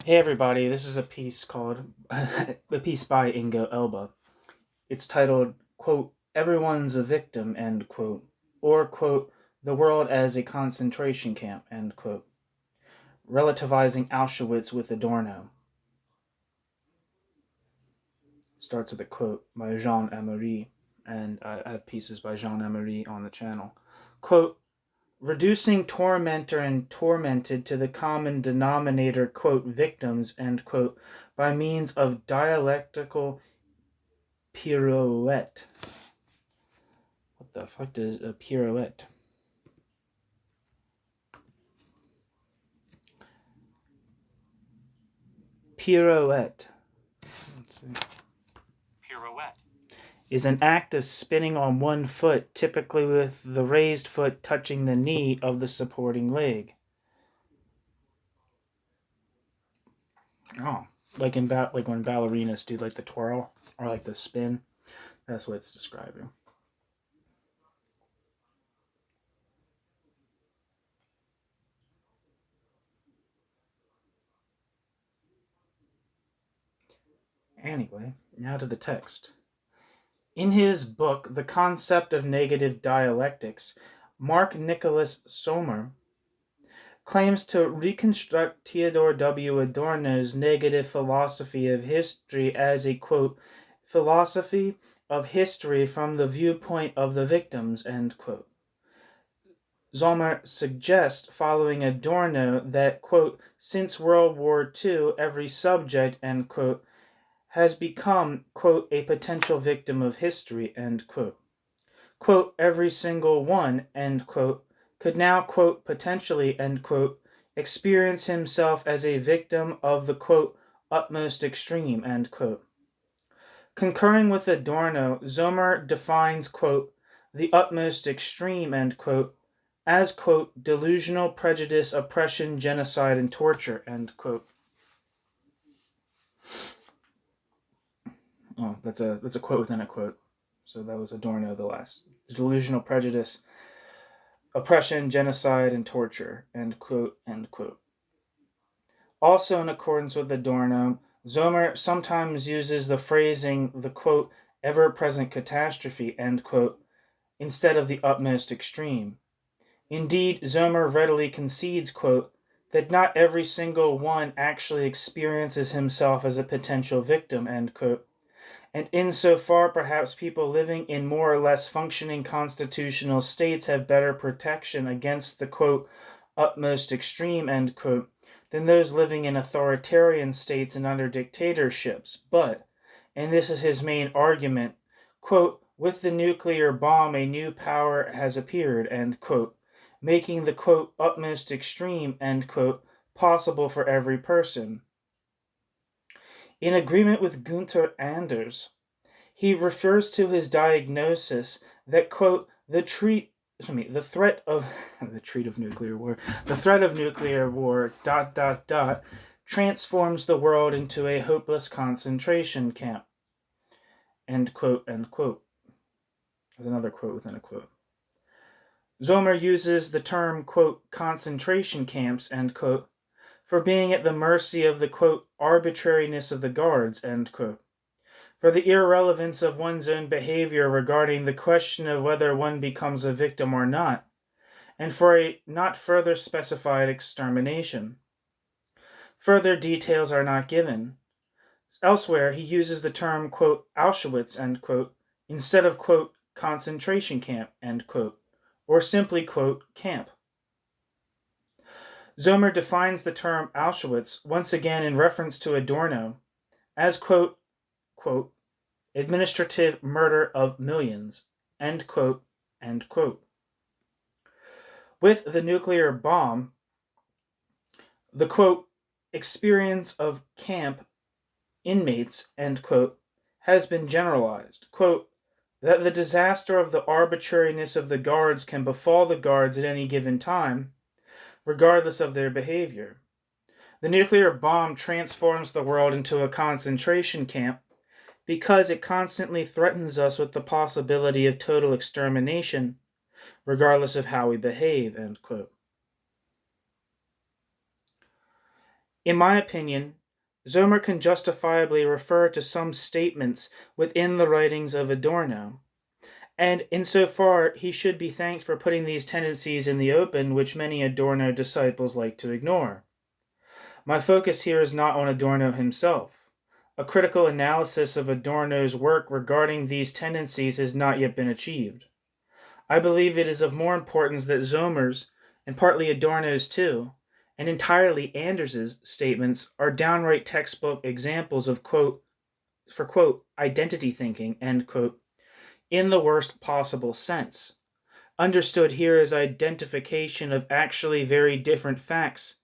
Hey everybody, this is a piece called a piece by Ingo Elbe. It's titled, quote, "Everyone's a victim," end quote, or quote, "The world as a concentration camp," end quote. Relativizing Auschwitz with Adorno. Starts with a quote by Jean Emery, and I have pieces by Jean Emery on the channel. Quote, "Reducing tormentor and tormented to the common denominator, quote, victims," end quote, by means of dialectical pirouette. What the fuck is a pirouette? Pirouette. Let's see. Pirouette Is an act of spinning on one foot, typically with the raised foot touching the knee of the supporting leg. Oh, like when ballerinas do like the twirl or like the spin. That's what it's describing. Anyway, now to the text. In his book, The Concept of Negative Dialectics, Mark Nicholas Sommer claims to reconstruct Theodore W. Adorno's negative philosophy of history as a, quote, "philosophy of history from the viewpoint of the victims," end quote. Sommer suggests, following Adorno, that, quote, "since World War II, every subject," end quote, "has become, quote, a potential victim of history," end quote. Quote, "every single one," end quote, "could now, quote, potentially," end quote, "experience himself as a victim of the, quote, utmost extreme," end quote. Concurring with Adorno, Sommer defines, quote, "the utmost extreme," end quote, as, quote, "delusional prejudice, oppression, genocide, and torture," end quote. Oh, that's a quote within a quote. So that was Adorno, the last. Delusional prejudice, oppression, genocide, and torture, end quote, end quote. Also in accordance with Adorno, Sommer sometimes uses the phrasing, the, quote, "ever-present catastrophe," end quote, instead of the utmost extreme. Indeed, Sommer readily concedes, quote, "that not every single one actually experiences himself as a potential victim," end quote, and insofar perhaps people living in more or less functioning constitutional states have better protection against the, quote, "utmost extreme," end quote, than those living in authoritarian states and under dictatorships. But, and this is his main argument, quote, "with the nuclear bomb a new power has appeared," end quote, making the, quote, "utmost extreme," end quote, possible for every person. In agreement with Gunther Anders, he refers to his diagnosis that, quote, the threat of nuclear war, transforms the world into a hopeless concentration camp, end quote, end quote. There's another quote within a quote. Sommer uses the term, quote, "concentration camps," end quote, for being at the mercy of the, quote, "arbitrariness of the guards," end quote, for the irrelevance of one's own behavior regarding the question of whether one becomes a victim or not, and for a not further specified extermination. Further details are not given. Elsewhere, he uses the term, quote, "Auschwitz," end quote, instead of, quote, "concentration camp," end quote, or simply, quote, "camp." Sommer defines the term Auschwitz, once again in reference to Adorno, as, quote, "administrative murder of millions," end quote, end quote. With the nuclear bomb, the, quote, "experience of camp inmates," end quote, has been generalized, quote, "that the disaster of the arbitrariness of the guards can befall the guards at any given time, regardless of their behavior. The nuclear bomb transforms the world into a concentration camp because it constantly threatens us with the possibility of total extermination, regardless of how we behave," end quote. In my opinion, Zomer can justifiably refer to some statements within the writings of Adorno, and insofar he should be thanked for putting these tendencies in the open, which many Adorno disciples like to ignore. My focus here is not on Adorno himself. A critical analysis of Adorno's work regarding these tendencies has not yet been achieved. I believe it is of more importance that Zomer's, and partly Adorno's too, and entirely Anders's statements are downright textbook examples of quote identity thinking, end quote, in the worst possible sense. Understood here as identification of actually very different facts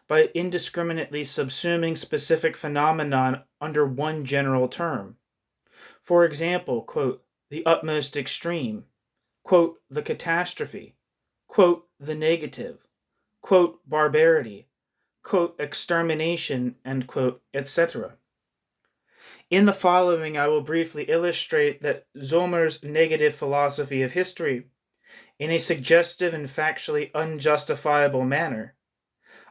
by indiscriminately subsuming specific phenomenon under one general term. For example, quote, the utmost extreme, quote, the catastrophe, quote, the negative, quote, barbarity, quote, extermination, end quote, etc. In the following, I will briefly illustrate that Zomer's negative philosophy of history, in a suggestive and factually unjustifiable manner,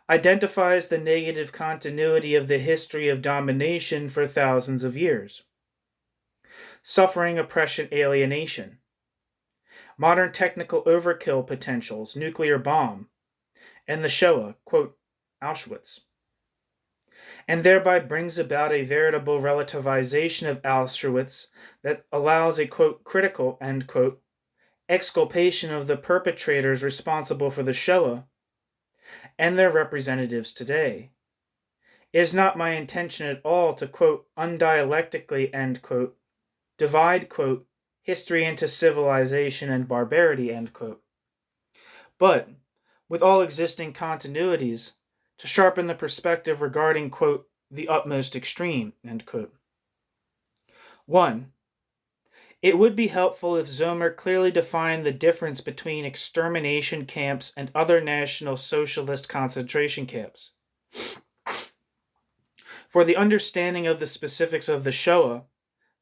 identifies the negative continuity of the history of domination for thousands of years. Suffering, oppression, alienation. Modern technical overkill potentials, nuclear bomb, and the Shoah, quote, Auschwitz. And thereby brings about a veritable relativization of Auschwitz that allows a, quote, critical, end quote, exculpation of the perpetrators responsible for the Shoah and their representatives today. It is not my intention at all to, quote, undialectically, end quote, divide, quote, history into civilization and barbarity, end quote, but, with all existing continuities, to sharpen the perspective regarding, quote, the utmost extreme, end quote. 1. It would be helpful if Zomer clearly defined the difference between extermination camps and other National Socialist concentration camps. For the understanding of the specifics of the Shoah,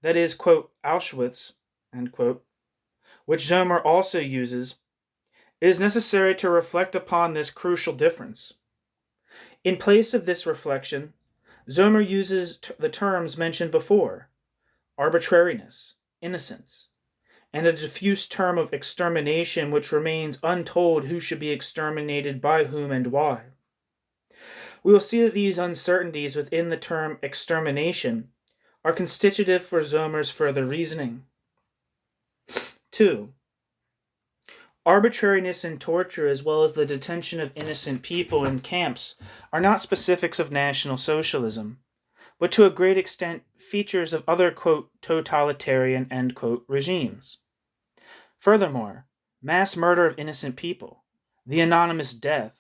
that is, quote, Auschwitz, end quote, which Zomer also uses, it is necessary to reflect upon this crucial difference. In place of this reflection, Zomer uses the terms mentioned before, arbitrariness, innocence, and a diffuse term of extermination which remains untold who should be exterminated by whom and why. We will see that these uncertainties within the term extermination are constitutive for Zomer's further reasoning. 2. Arbitrariness and torture, as well as the detention of innocent people in camps, are not specifics of National Socialism, but to a great extent features of other, quote, totalitarian, end quote, regimes. Furthermore, mass murder of innocent people, the anonymous death,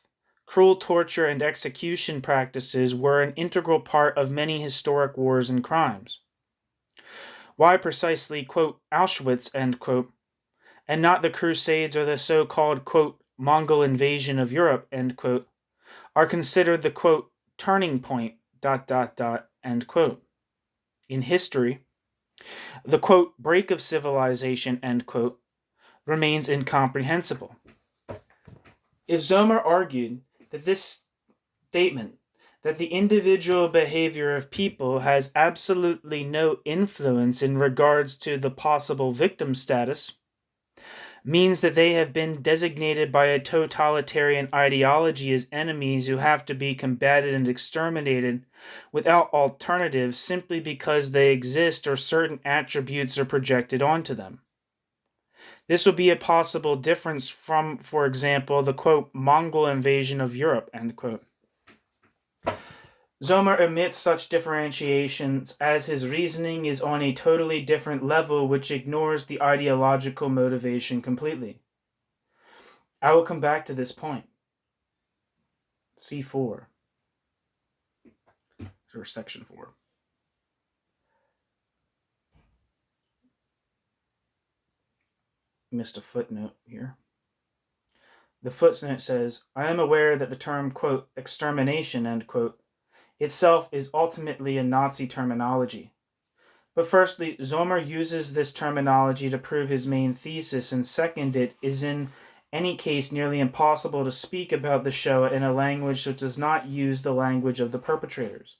cruel torture and execution practices were an integral part of many historic wars and crimes. Why precisely, quote, Auschwitz, end quote, and not the Crusades or the so-called, quote, Mongol invasion of Europe, end quote, are considered the, quote, turning point, end quote. In history, the, quote, break of civilization, end quote, remains incomprehensible. If Zomer argued that this statement, that the individual behavior of people has absolutely no influence in regards to the possible victim status, means that they have been designated by a totalitarian ideology as enemies who have to be combated and exterminated without alternatives simply because they exist or certain attributes are projected onto them. This would be a possible difference from, for example, the, quote, Mongol invasion of Europe, end quote. Zomer omits such differentiations as his reasoning is on a totally different level which ignores the ideological motivation completely. I will come back to this point. C4. Or section 4. Missed a footnote here. The footnote says, I am aware that the term, quote, extermination, end quote, itself is ultimately a Nazi terminology. But firstly, Zomer uses this terminology to prove his main thesis, and second, it is in any case nearly impossible to speak about the Shoah in a language which does not use the language of the perpetrators.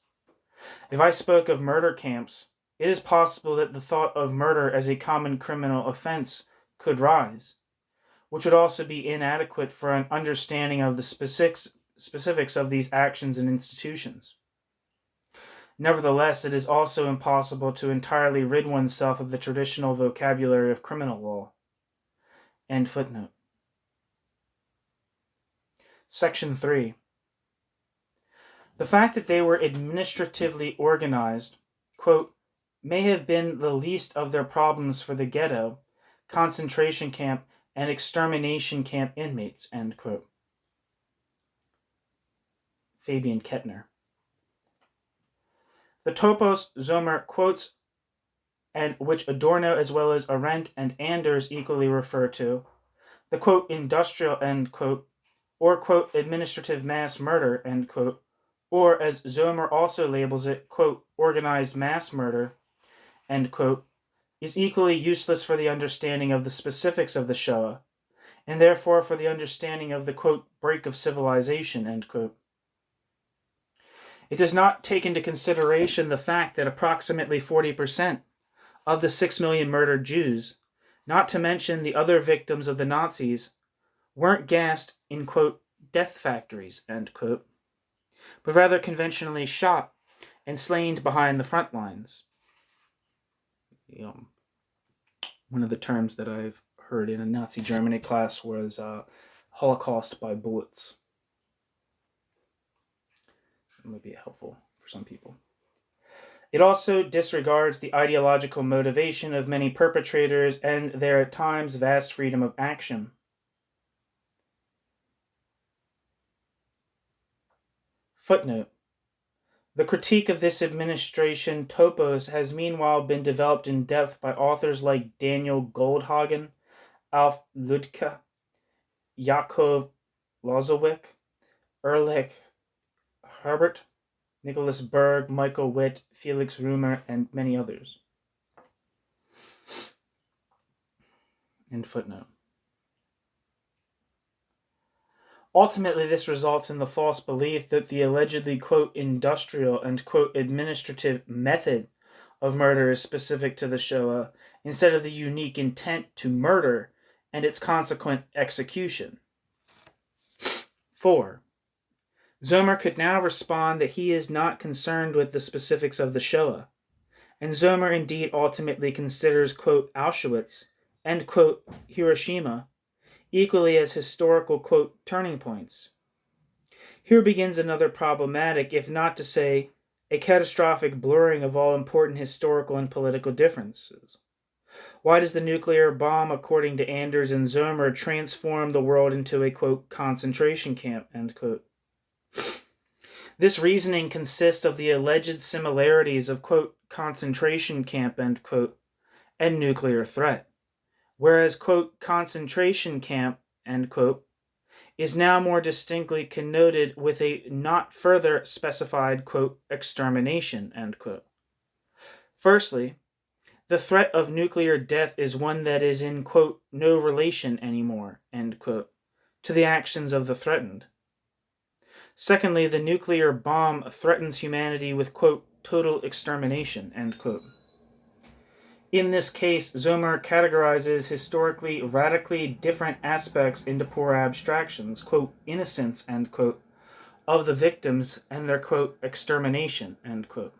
If I spoke of murder camps, it is possible that the thought of murder as a common criminal offense could rise, which would also be inadequate for an understanding of the specifics of these actions and institutions. Nevertheless, it is also impossible to entirely rid oneself of the traditional vocabulary of criminal law. End footnote. Section 3. The fact that they were administratively organized, quote, may have been the least of their problems for the ghetto, concentration camp, and extermination camp inmates, end quote. Fabian Kettner. The topos Zomer quotes, and which Adorno as well as Arendt and Anders equally refer to, the quote industrial, end quote, or quote administrative mass murder, end quote, or as Zomer also labels it, quote, organized mass murder, end quote, is equally useless for the understanding of the specifics of the Shoah, and therefore for the understanding of the, quote, break of civilization, end quote. It does not take into consideration the fact that approximately 40% of the 6 million murdered Jews, not to mention the other victims of the Nazis, weren't gassed in, quote, death factories, end quote, but rather conventionally shot and slain behind the front lines. One of the terms that I've heard in a Nazi Germany class was Holocaust by bullets. It might be helpful for some people. It also disregards the ideological motivation of many perpetrators and their at times vast freedom of action. Footnote. The critique of this administration topos has meanwhile been developed in depth by authors like Daniel Goldhagen, Alf Ludke, Yakov Lozowick, Erlich Herbert, Nicholas Berg, Michael Witt, Felix Rumer, and many others. End footnote. Ultimately, this results in the false belief that the allegedly, quote, industrial and, quote, administrative method of murder is specific to the Shoah, instead of the unique intent to murder and its consequent execution. 4. Zomer could now respond that he is not concerned with the specifics of the Shoah, and Zomer indeed ultimately considers, quote, Auschwitz and, quote, Hiroshima equally as historical, quote, turning points. Here begins another problematic, if not to say a catastrophic blurring of all important historical and political differences. Why does the nuclear bomb, according to Anders and Zomer, transform the world into a, quote, concentration camp, end quote? This reasoning consists of the alleged similarities of, quote, concentration camp, end quote, and nuclear threat, whereas, quote, concentration camp, end quote, is now more distinctly connoted with a not further specified, quote, extermination, end quote. Firstly, the threat of nuclear death is one that is in, quote, no relation anymore, end quote, to the actions of the threatened. Secondly, the nuclear bomb threatens humanity with, quote, total extermination, end quote. In this case, Zomer categorizes historically radically different aspects into poor abstractions, quote, innocence, end quote, of the victims and their, quote, extermination, end quote.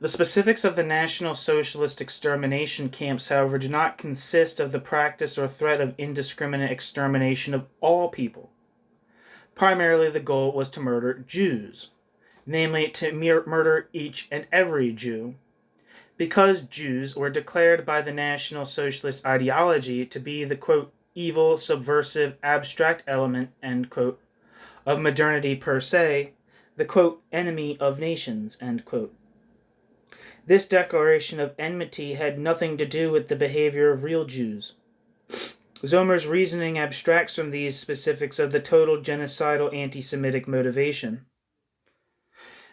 The specifics of the National Socialist extermination camps, however, do not consist of the practice or threat of indiscriminate extermination of all people. Primarily, the goal was to murder Jews, namely to murder each and every Jew, because Jews were declared by the National Socialist ideology to be the, quote, evil, subversive, abstract element, end quote, of modernity per se, the, quote, enemy of nations, end quote. This declaration of enmity had nothing to do with the behavior of real Jews. Zomer's reasoning abstracts from these specifics of the total genocidal anti-Semitic motivation,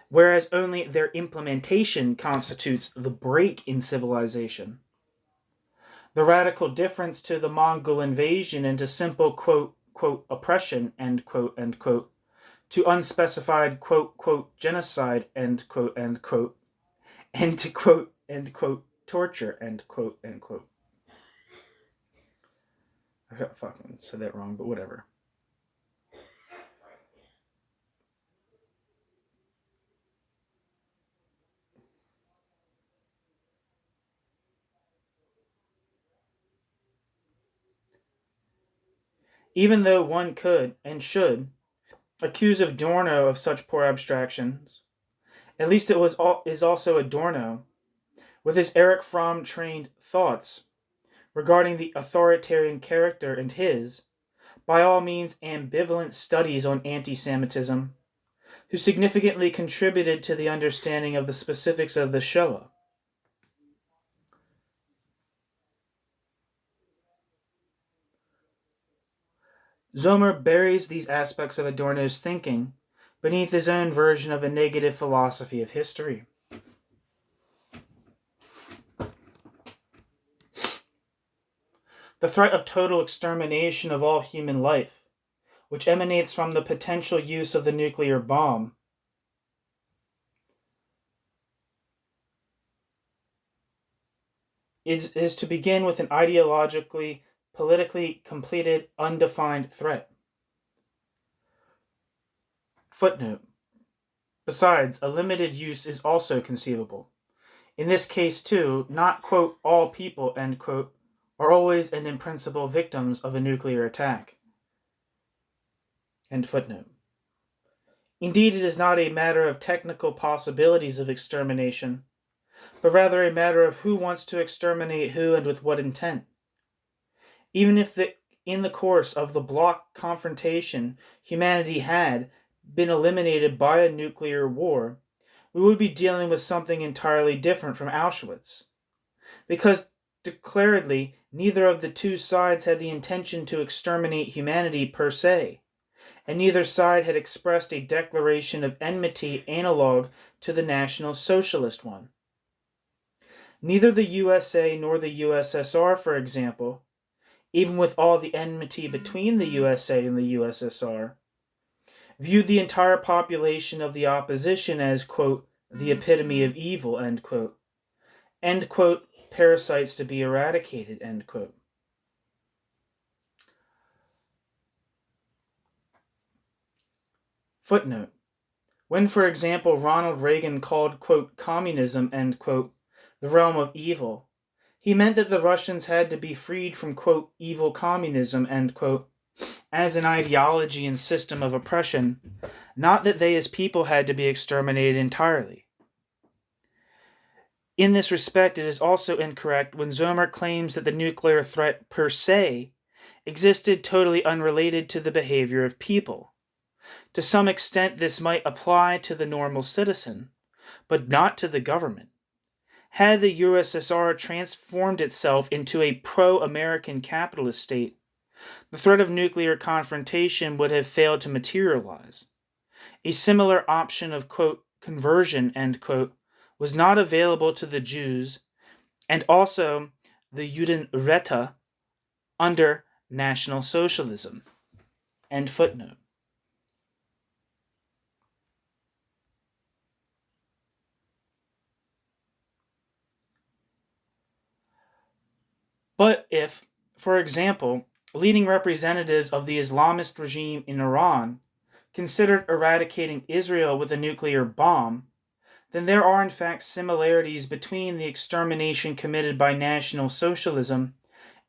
whereas only their implementation constitutes the break in civilization. The radical difference to the Mongol invasion into simple quote oppression, end quote, to unspecified quote genocide, end quote, and to quote torture, end quote. I fucking said that wrong, but whatever. Even though one could, and should, accuse Adorno of such poor abstractions, at least it is also Adorno, with his Erich Fromm-trained thoughts regarding the authoritarian character and his, by all means ambivalent studies on anti-Semitism, who significantly contributed to the understanding of the specifics of the Shoah. Zomer buries these aspects of Adorno's thinking beneath his own version of a negative philosophy of history. The threat of total extermination of all human life, which emanates from the potential use of the nuclear bomb, is to begin with an ideologically, politically completed, undefined threat. Footnote. Besides, a limited use is also conceivable. In this case, too, not, quote, all people, end quote, are always and in principle victims of a nuclear attack. End footnote. Indeed, it is not a matter of technical possibilities of extermination, but rather a matter of who wants to exterminate who and with what intent. Even if in the course of the bloc confrontation humanity had been eliminated by a nuclear war, we would be dealing with something entirely different from Auschwitz. Because declaredly, neither of the two sides had the intention to exterminate humanity per se, and neither side had expressed a declaration of enmity analog to the National Socialist one. Neither the USA nor the USSR, for example, even with all the enmity between the USA and the USSR, viewed the entire population of the opposition as, quote, the epitome of evil, end quote, parasites to be eradicated, end quote. Footnote. When, for example, Ronald Reagan called, quote, communism, end quote, the realm of evil, he meant that the Russians had to be freed from, quote, evil communism, end quote, as an ideology and system of oppression, not that they as people had to be exterminated entirely. In this respect, it is also incorrect when Zomer claims that the nuclear threat per se existed totally unrelated to the behavior of people. To some extent, this might apply to the normal citizen, but not to the government. Had the USSR transformed itself into a pro-American capitalist state, the threat of nuclear confrontation would have failed to materialize. A similar option of, quote, conversion, end quote, was not available to the Jews and also the Judenrechte under National Socialism. End footnote. But if, for example, leading representatives of the Islamist regime in Iran considered eradicating Israel with a nuclear bomb, then there are in fact similarities between the extermination committed by National Socialism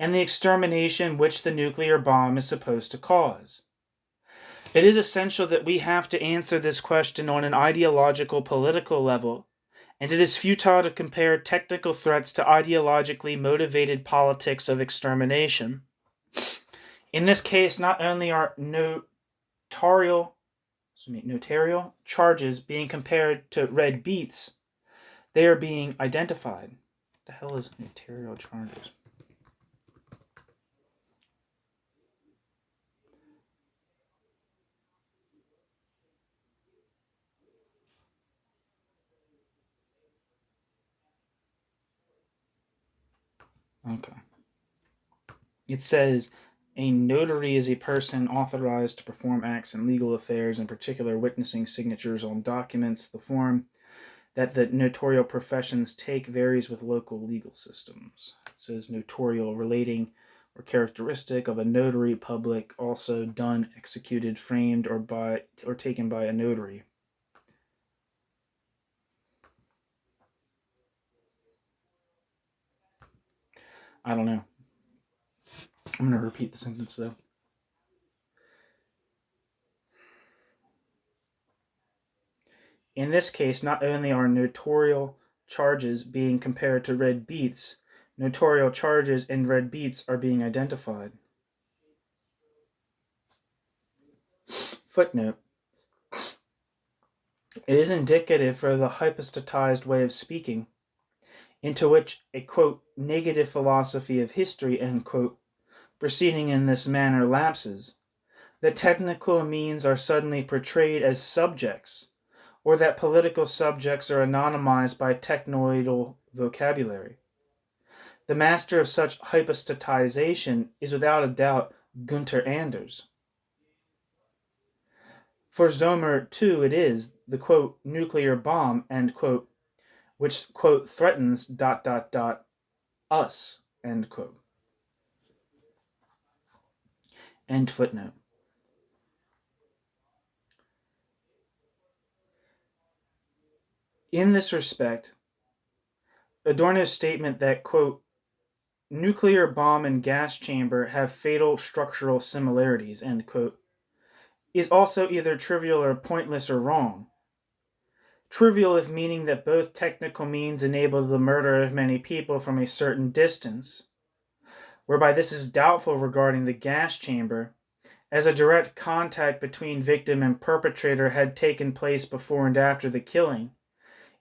and the extermination which the nuclear bomb is supposed to cause. It is essential that we have to answer this question on an ideological political level, and it is futile to compare technical threats to ideologically motivated politics of extermination. In this case, not only are notarial charges being compared to red beets, they are being identified. What the hell is notarial charges? Okay. It says, a notary is a person authorized to perform acts in legal affairs, in particular witnessing signatures on documents. The form that the notarial professions take varies with local legal systems. It says notarial relating or characteristic of a notary public, also done, executed, framed, or taken by a notary. I don't know. I'm going to repeat the sentence though. In this case, not only are notarial charges being compared to red beets, notarial charges and red beets are being identified. Footnote. It is indicative for the hypostatized way of speaking, into which a, quote, negative philosophy of history, end quote, proceeding in this manner lapses, that technical means are suddenly portrayed as subjects, or that political subjects are anonymized by technoidal vocabulary. The master of such hypostatization is without a doubt Gunther Anders. For Zomer, too, it is the, quote, nuclear bomb, end quote, which, quote, threatens, us, end quote. End footnote. In this respect, Adorno's statement that, quote, nuclear bomb and gas chamber have fatal structural similarities, end quote, is also either trivial or pointless or wrong. Trivial if meaning that both technical means enable the murder of many people from a certain distance, whereby this is doubtful regarding the gas chamber, as a direct contact between victim and perpetrator had taken place before and after the killing,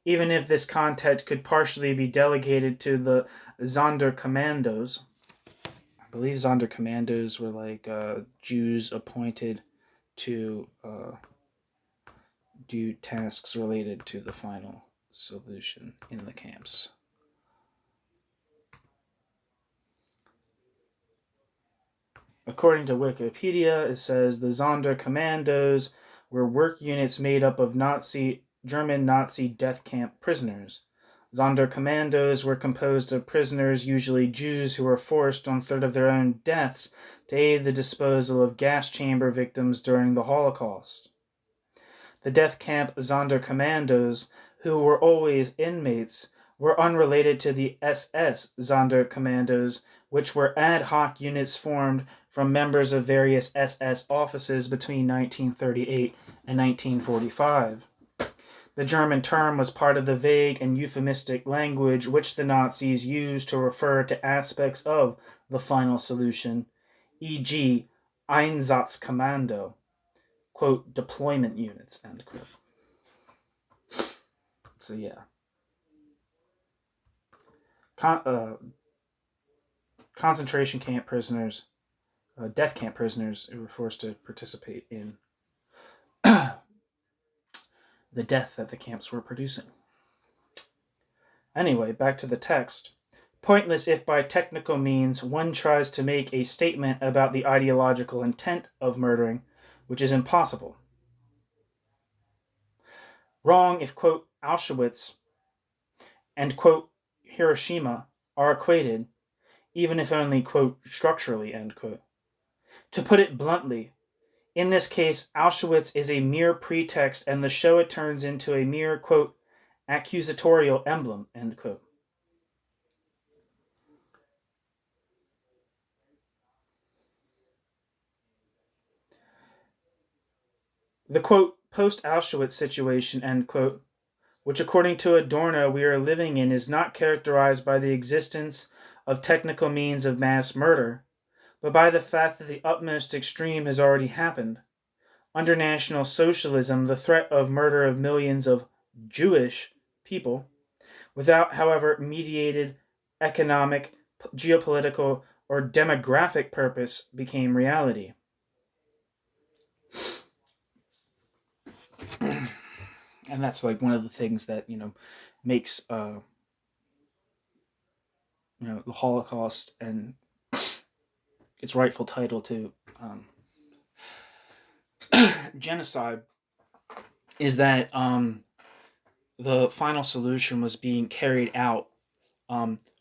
even if this contact could partially be delegated to the Sonderkommandos. I believe Sonderkommandos were like Jews appointed to do tasks related to the final solution in the camps. According to Wikipedia, it says the Sonderkommandos were work units made up of German Nazi death camp prisoners. Sonderkommandos were composed of prisoners, usually Jews, who were forced on threat of their own deaths to aid the disposal of gas chamber victims during the Holocaust. The death camp Sonderkommandos, who were always inmates, were unrelated to the SS Sonderkommandos, which were ad hoc units formed from members of various SS offices between 1938 and 1945. The German term was part of the vague and euphemistic language which the Nazis used to refer to aspects of the final solution, e.g., Einsatzkommando, quote, deployment units, end quote. So, yeah. Concentration camp prisoners, death camp prisoners who were forced to participate in the death that the camps were producing. Anyway, back to the text. Pointless if by technical means one tries to make a statement about the ideological intent of murdering, which is impossible. Wrong if, quote, Auschwitz and, quote, Hiroshima are equated, even if only, quote, structurally, end quote. To put it bluntly, in this case, Auschwitz is a mere pretext and the show it turns into a mere, quote, accusatorial emblem, end quote. The, quote, post-Auschwitz situation, end quote, which according to Adorno we are living in, is not characterized by the existence of technical means of mass murder, but by the fact that the utmost extreme has already happened. Under National Socialism, the threat of murder of millions of Jewish people, without, however, mediated economic, geopolitical, or demographic purpose, became reality. And that's like one of the things that, makes, the Holocaust and its rightful title to genocide, is that the final solution was being carried out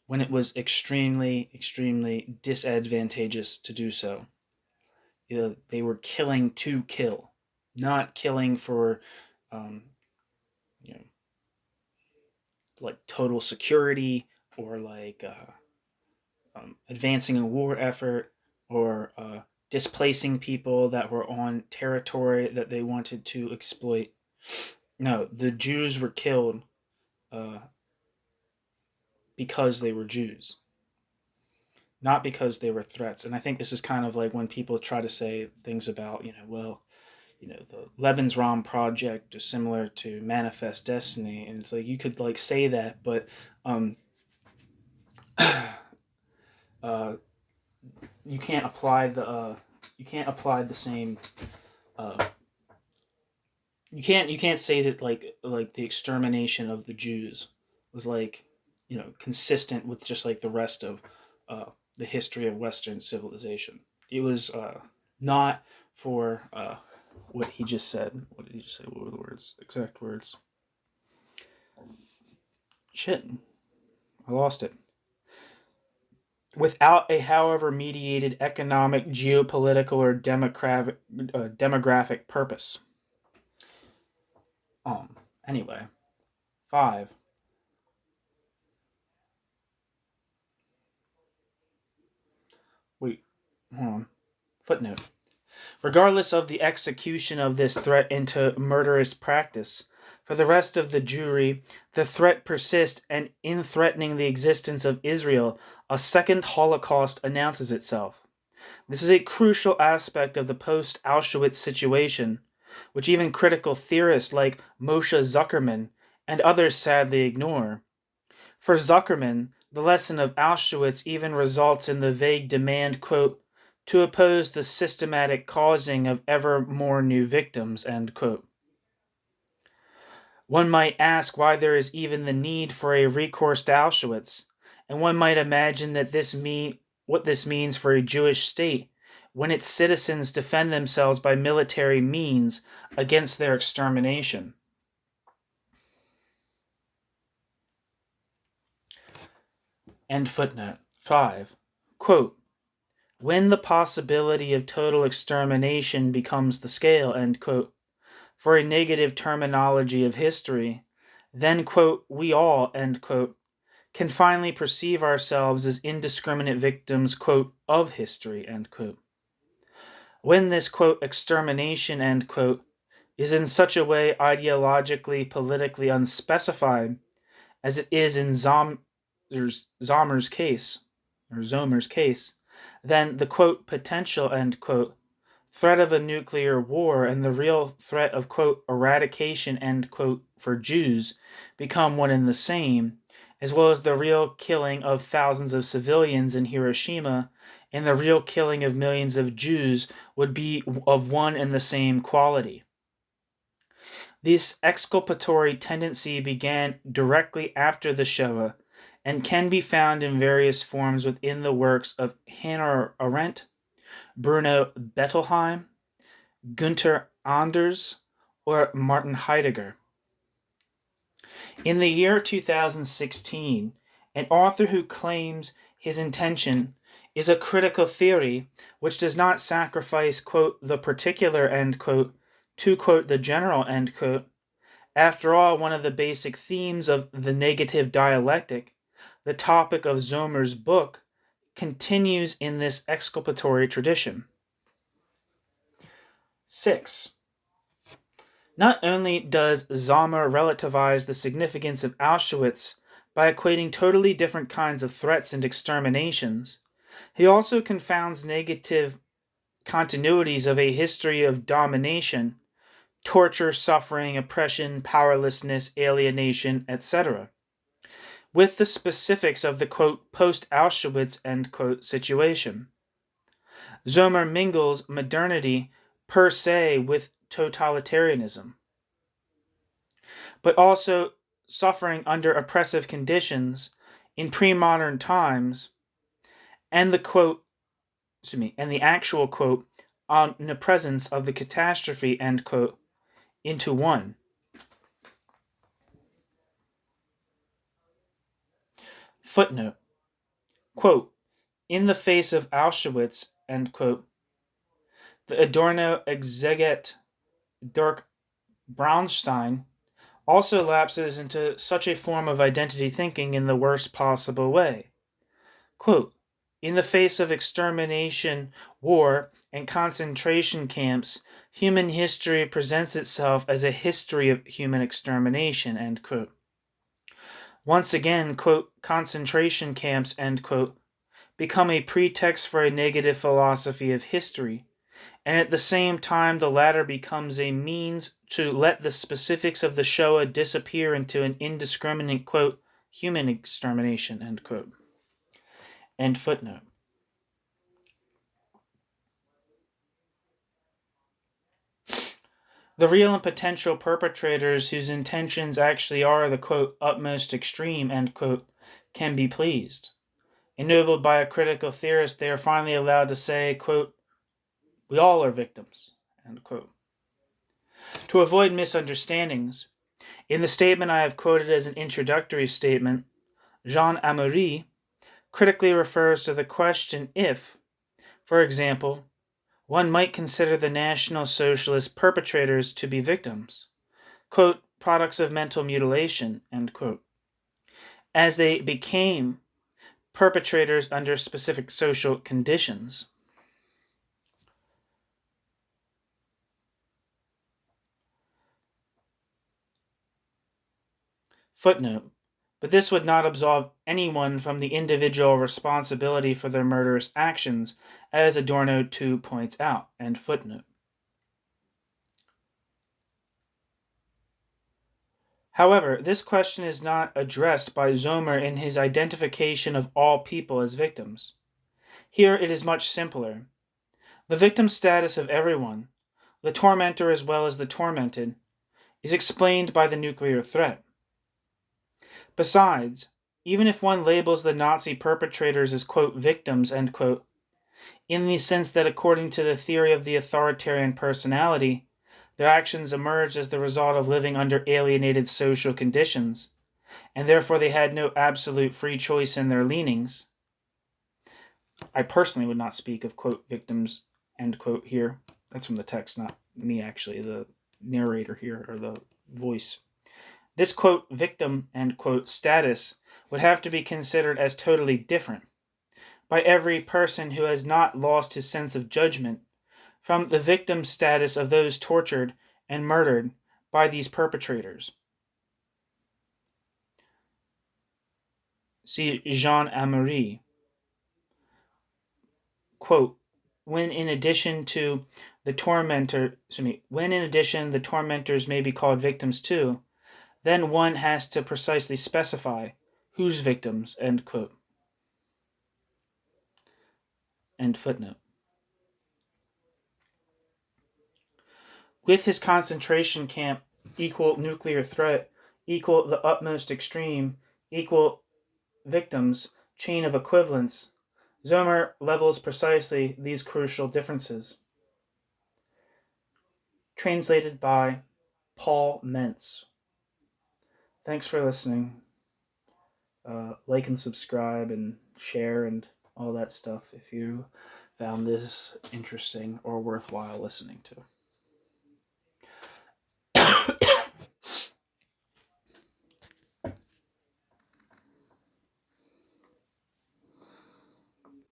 when it was extremely, extremely disadvantageous to do so. They were killing to kill, not killing for, you know, like total security or like advancing a war effort or displacing people that were on territory that they wanted to exploit. No, the Jews were killed because they were Jews, not because they were threats. And I think this is kind of like when people try to say things about, the Lebensraum project is similar to Manifest Destiny, and it's like you could like say that, but you can't apply the same. You can't say that like the extermination of the Jews was like consistent with just like the rest of the history of Western civilization. It was not for what he just said. What did he just say? What were the words? Exact words. Shit, I lost it. Without a, however, mediated economic, geopolitical, or demographic purpose. Anyway, 5. Wait, hold on. Footnote. Regardless of the execution of this threat into murderous practice, for the rest of the Jewry, the threat persists, and in threatening the existence of Israel, a second Holocaust announces itself. This is a crucial aspect of the post-Auschwitz situation, which even critical theorists like Moshe Zuckerman and others sadly ignore. For Zuckerman, the lesson of Auschwitz even results in the vague demand, quote, to oppose the systematic causing of ever more new victims, end quote. One might ask why there is even the need for a recourse to Auschwitz, and one might imagine that what this means for a Jewish state when its citizens defend themselves by military means against their extermination. End footnote. 5. Quote, when the possibility of total extermination becomes the scale, end quote, for a negative terminology of history, then, quote, we all, end quote, can finally perceive ourselves as indiscriminate victims, quote, of history, end quote. When this, quote, extermination, end quote, is in such a way ideologically, politically unspecified as it is in Zomer's case, then the, quote, potential, end quote, threat of a nuclear war and the real threat of, quote, eradication, end quote, for Jews become one and the same, as well as the real killing of thousands of civilians in Hiroshima and the real killing of millions of Jews would be of one and the same quality. This exculpatory tendency began directly after the Shoah and can be found in various forms within the works of Hannah Arendt, Bruno Bettelheim, Günther Anders, or Martin Heidegger. In the year 2016, an author who claims his intention is a critical theory which does not sacrifice, quote, the particular, end quote, to, quote, the general, end quote. After all, one of the basic themes of the negative dialectic, the topic of Zomer's book, continues in this exculpatory tradition. 6. Not only does Zomer relativize the significance of Auschwitz by equating totally different kinds of threats and exterminations, he also confounds negative continuities of a history of domination, torture, suffering, oppression, powerlessness, alienation, etc., with the specifics of the, quote, post-Auschwitz, end quote, situation. Zomer mingles modernity per se with totalitarianism, but also suffering under oppressive conditions in pre-modern times, and the, quote, and the actual, quote, omnipresence of the catastrophe, end quote, into one. Footnote, quote, in the face of Auschwitz, end quote, the Adorno exegete Dirk Braunstein also lapses into such a form of identity thinking in the worst possible way. Quote, in the face of extermination, war, and concentration camps, human history presents itself as a history of human extermination, end quote. Once again, quote, concentration camps, end quote, become a pretext for a negative philosophy of history, and at the same time the latter becomes a means to let the specifics of the Shoah disappear into an indiscriminate, quote, human extermination, end quote. End footnote. The real and potential perpetrators whose intentions actually are the, quote, utmost extreme, end quote, can be pleased. Ennobled by a critical theorist, they are finally allowed to say, quote, we all are victims, end quote. To avoid misunderstandings, in the statement I have quoted as an introductory statement, Jean Amory critically refers to the question if, for example, one might consider the National Socialist perpetrators to be victims, quote, products of mental mutilation, end quote, as they became perpetrators under specific social conditions. Footnote, but this would not absolve anyone from the individual responsibility for their murderous actions, as Adorno too points out, end footnote. However, this question is not addressed by Zomer in his identification of all people as victims. Here it is much simpler. The victim status of everyone, the tormentor as well as the tormented, is explained by the nuclear threat. Besides, even if one labels the Nazi perpetrators as, quote, victims, end quote, in the sense that according to the theory of the authoritarian personality, their actions emerged as the result of living under alienated social conditions, and therefore they had no absolute free choice in their leanings. I personally would not speak of, quote, victims, end quote, here. That's from the text, not me actually, the narrator here, or the voice. This, quote, victim, end quote, status would have to be considered as totally different by every person who has not lost his sense of judgment from the victim status of those tortured and murdered by these perpetrators. See Jean Amory. Quote, when in addition the tormentors may be called victims too, then one has to precisely specify whose victims, end quote. End footnote. With his concentration camp equal nuclear threat equal the utmost extreme equal victims chain of equivalence, Zomer levels precisely these crucial differences. Translated by Paul Mentz. Thanks for listening. Like and subscribe and share and all that stuff if you found this interesting or worthwhile listening to.